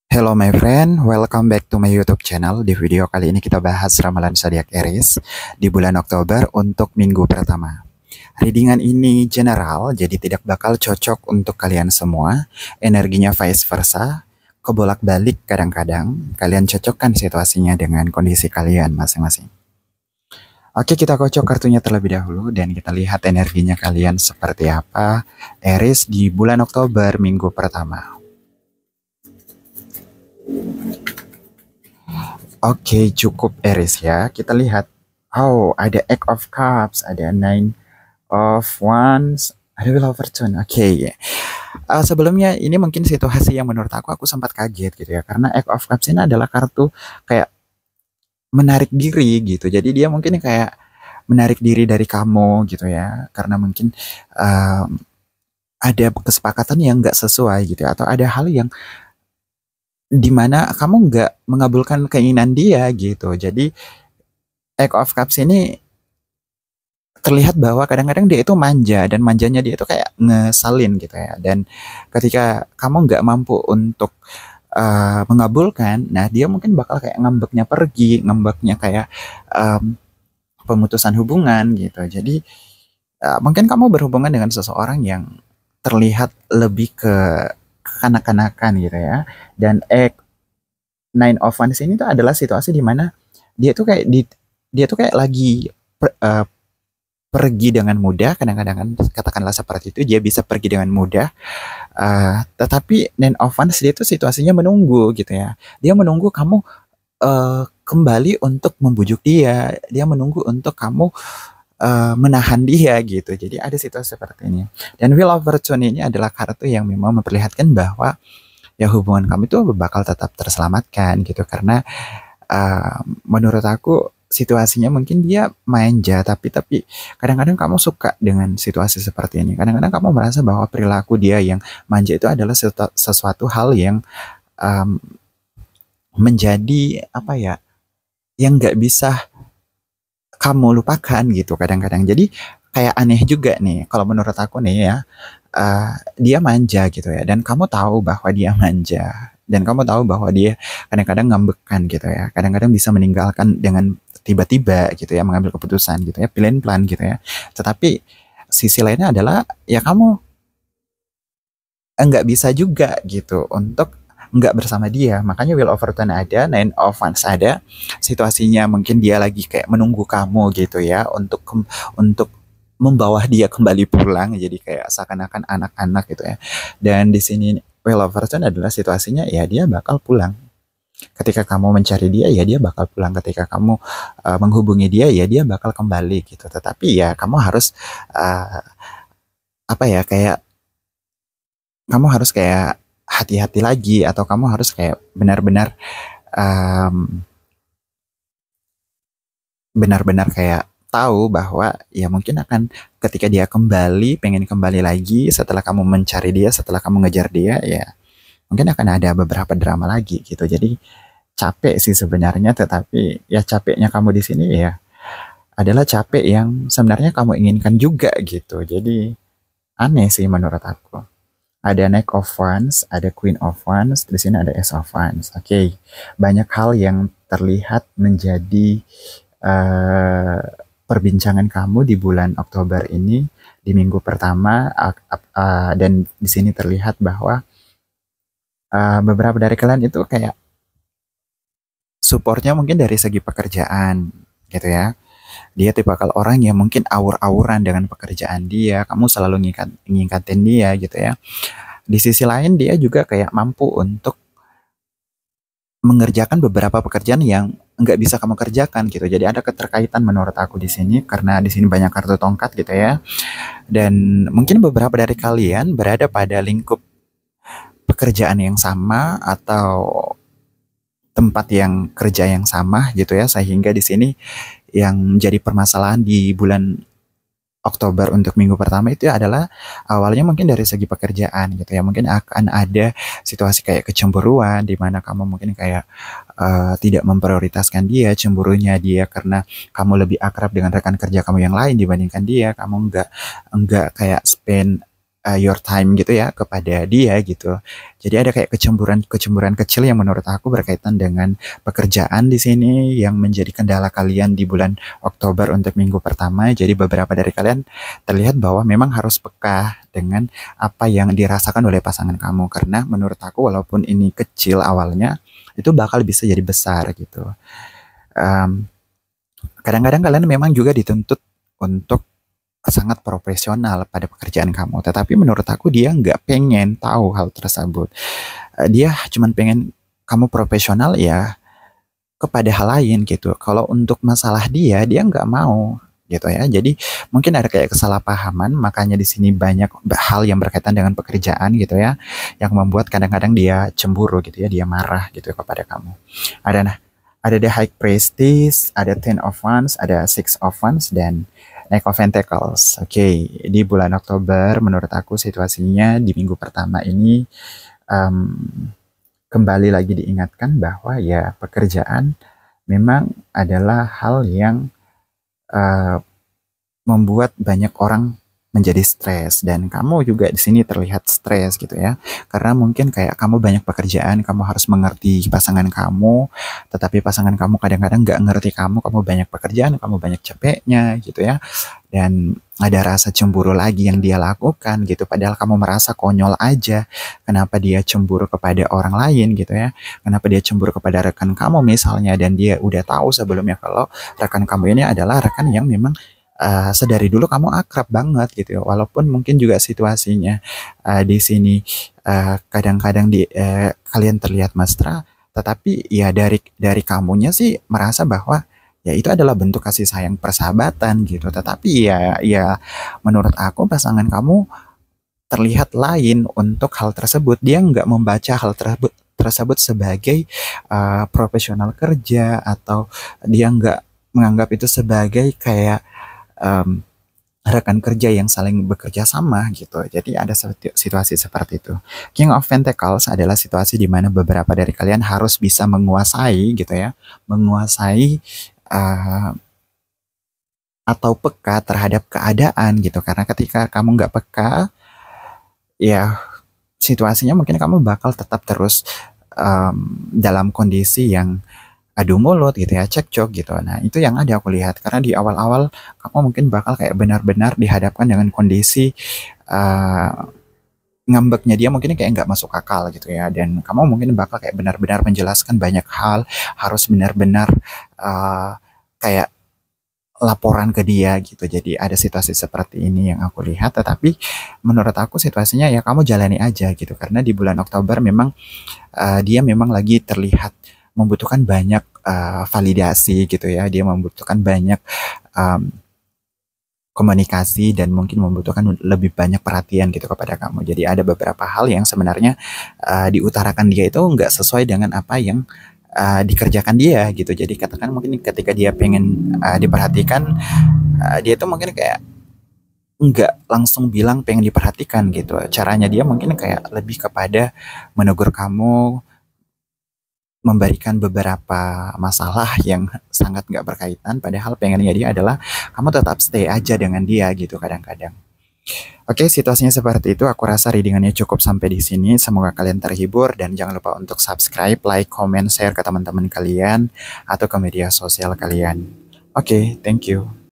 Hello my friend, welcome back to my YouTube channel. Di video kali ini kita bahas ramalan zodiak Aries di bulan Oktober untuk minggu pertama. Readingan ini general, jadi tidak bakal cocok untuk kalian semua. Energinya vice versa, kebolak-balik kadang-kadang. Kalian cocokkan situasinya dengan kondisi kalian masing-masing. Oke, kita kocok kartunya terlebih dahulu dan kita lihat energinya kalian seperti apa. Aries di bulan Oktober minggu pertama. Oke, cukup Aries ya. Kita lihat. Oh, ada Eight of Cups, ada Nine of Wands, ada Wheel of Fortune. Oke. Sebelumnya ini mungkin situasi yang menurut aku sempat kaget gitu ya. Karena Eight of Cups ini adalah kartu kayak menarik diri gitu. Jadi dia mungkin kayak menarik diri dari kamu gitu ya. Karena mungkin ada kesepakatan yang nggak sesuai gitu ya. Atau ada hal yang dimana kamu nggak mengabulkan keinginan dia gitu. Jadi Eight of Cups ini terlihat bahwa kadang-kadang dia itu manja dan manjanya dia itu kayak ngesalin gitu ya. Dan ketika kamu nggak mampu untuk mengabulkan, nah dia mungkin bakal kayak ngambeknya pergi, ngambeknya kayak pemutusan hubungan gitu. Jadi mungkin kamu berhubungan dengan seseorang yang terlihat lebih ke kekanak-kanakan gitu ya. Dan Nine of Wands ini tuh adalah situasi di mana dia tuh kayak dia tuh kayak lagi pergi dengan mudah, kadang-kadang kan katakanlah seperti itu, dia bisa pergi dengan mudah. Tetapi Nine of Wands dia tuh situasinya menunggu gitu ya. Dia menunggu kamu kembali untuk membujuk dia. Dia menunggu untuk kamu menahan dia gitu. Jadi ada situasi seperti ini. Dan Wheel of Fortune ini adalah kartu yang memang memperlihatkan bahwa ya hubungan kamu itu bakal tetap terselamatkan gitu. Karena menurut aku situasinya mungkin dia manja, tapi kadang-kadang kamu suka dengan situasi seperti ini. Kadang-kadang kamu merasa bahwa perilaku dia yang manja itu adalah sesuatu hal yang menjadi apa ya, yang nggak bisa kamu lupakan gitu kadang-kadang. Jadi kayak aneh juga nih kalau menurut aku nih ya, dia manja gitu ya, dan kamu tahu bahwa dia manja, dan kamu tahu bahwa dia kadang-kadang ngambekan gitu ya, kadang-kadang bisa meninggalkan dengan tiba-tiba gitu ya, mengambil keputusan gitu ya, pilihan plan gitu ya. Tetapi sisi lainnya adalah ya kamu nggak bisa juga gitu untuk nggak bersama dia. Makanya Wheel of Fortune ada, Nine of Wands ada. Situasinya mungkin dia lagi kayak menunggu kamu gitu ya, untuk membawa dia kembali pulang. Jadi kayak seakan-akan anak-anak gitu ya. Dan di sini Wheel of Fortune adalah situasinya ya dia bakal pulang. Ketika kamu mencari dia, ya dia bakal pulang. Ketika kamu menghubungi dia, ya dia bakal kembali gitu. Tetapi ya kamu harus apa ya, kayak kamu harus kayak hati-hati lagi, atau kamu harus kayak benar-benar benar-benar kayak tahu bahwa ya mungkin akan ketika dia kembali, pengen kembali lagi setelah kamu mencari dia, setelah kamu ngejar dia, ya mungkin akan ada beberapa drama lagi gitu. Jadi capek sih sebenarnya, tetapi ya capeknya kamu di sini ya adalah capek yang sebenarnya kamu inginkan juga gitu. Jadi aneh sih menurut aku. Ada Knight of Wands, ada Queen of Wands, di sini ada Ace of Wands. Oke, banyak hal yang terlihat menjadi perbincangan kamu di bulan Oktober ini, di minggu pertama, dan di sini terlihat bahwa beberapa dari kalian itu kayak supportnya mungkin dari segi pekerjaan gitu ya. Dia tipikal orang yang mungkin aur-auran dengan pekerjaan dia, kamu selalu ngingkatin dia gitu ya. Di sisi lain dia juga kayak mampu untuk mengerjakan beberapa pekerjaan yang nggak bisa kamu kerjakan gitu. Jadi ada keterkaitan menurut aku di sini, karena di sini banyak kartu tongkat gitu ya. Dan mungkin beberapa dari kalian berada pada lingkup pekerjaan yang sama atau tempat yang kerja yang sama gitu ya, sehingga di sini yang jadi permasalahan di bulan Oktober untuk minggu pertama itu adalah awalnya mungkin dari segi pekerjaan gitu ya. Mungkin akan ada situasi kayak kecemburuan di mana kamu mungkin kayak tidak memprioritaskan dia, cemburunya dia karena kamu lebih akrab dengan rekan kerja kamu yang lain dibandingkan dia. Kamu nggak kayak spend your time gitu ya kepada dia gitu. Jadi ada kayak kecemburuan kecil yang menurut aku berkaitan dengan pekerjaan di sini yang menjadi kendala kalian di bulan Oktober untuk minggu pertama. Jadi beberapa dari kalian terlihat bahwa memang harus peka dengan apa yang dirasakan oleh pasangan kamu, karena menurut aku walaupun ini kecil awalnya itu bakal bisa jadi besar gitu. Um, Kadang-kadang kalian memang juga dituntut untuk sangat profesional pada pekerjaan kamu. Tetapi menurut aku dia nggak pengen tahu hal tersebut. Dia cuma pengen kamu profesional ya kepada hal lain gitu. Kalau untuk masalah dia nggak mau gitu ya. Jadi mungkin ada kayak kesalahpahaman, makanya di sini banyak hal yang berkaitan dengan pekerjaan gitu ya, yang membuat kadang-kadang dia cemburu gitu ya, dia marah gitu kepada kamu. Ada the High Priestess, ada Ten of Wands, ada Six of Wands, dan Knight of Pentacles. Oke, di bulan Oktober menurut aku situasinya di minggu pertama ini um, kembali lagi diingatkan bahwa ya pekerjaan memang adalah hal yang uh, membuat banyak orang menjadi stres, dan kamu juga di sini terlihat stres gitu ya, karena mungkin kayak kamu banyak pekerjaan, kamu harus mengerti pasangan kamu, tetapi pasangan kamu kadang-kadang nggak ngerti kamu banyak pekerjaan, kamu banyak capeknya gitu ya, dan ada rasa cemburu lagi yang dia lakukan gitu, padahal kamu merasa konyol aja, kenapa dia cemburu kepada orang lain gitu ya, kenapa dia cemburu kepada rekan kamu misalnya, dan dia udah tahu sebelumnya kalau rekan kamu ini adalah rekan yang memang sedari dulu kamu akrab banget gitu ya. Walaupun mungkin juga situasinya di sini kadang-kadang kalian terlihat mesra, tetapi ya dari kamunya sih merasa bahwa ya itu adalah bentuk kasih sayang persahabatan gitu. Tetapi ya menurut aku pasangan kamu terlihat lain untuk hal tersebut. Dia nggak membaca hal tersebut sebagai profesional kerja, atau dia nggak menganggap itu sebagai kayak um, rekan kerja yang saling bekerja sama gitu. Jadi ada situasi seperti itu. King of Pentacles adalah situasi di mana beberapa dari kalian harus bisa menguasai gitu ya, menguasai uh, atau peka terhadap keadaan gitu. Karena ketika kamu nggak peka, ya situasinya mungkin kamu bakal tetap terus dalam kondisi yang adu mulut gitu ya, cekcok gitu. Nah, itu yang ada aku lihat. Karena di awal-awal kamu mungkin bakal kayak benar-benar dihadapkan dengan kondisi uh, ngambeknya dia mungkin kayak nggak masuk akal gitu ya. Dan kamu mungkin bakal kayak benar-benar menjelaskan banyak hal, harus benar-benar uh, kayak laporan ke dia gitu. Jadi ada situasi seperti ini yang aku lihat. Tetapi menurut aku situasinya ya kamu jalani aja gitu. Karena di bulan Oktober memang dia memang lagi terlihat membutuhkan banyak validasi gitu ya. Dia membutuhkan banyak komunikasi dan mungkin membutuhkan lebih banyak perhatian gitu kepada kamu. Jadi ada beberapa hal yang sebenarnya diutarakan dia itu nggak sesuai dengan apa yang dikerjakan dia gitu. Jadi katakan mungkin ketika dia pengen diperhatikan, dia tuh mungkin kayak nggak langsung bilang pengen diperhatikan gitu. Caranya dia mungkin kayak lebih kepada menegur kamu, memberikan beberapa masalah yang sangat nggak berkaitan, padahal pengennya dia adalah kamu tetap stay aja dengan dia gitu kadang-kadang. Oke, situasinya seperti itu. Aku rasa readingannya cukup sampai di sini. Semoga kalian terhibur, dan jangan lupa untuk subscribe, like, comment, share ke teman-teman kalian atau ke media sosial kalian. Oke, thank you.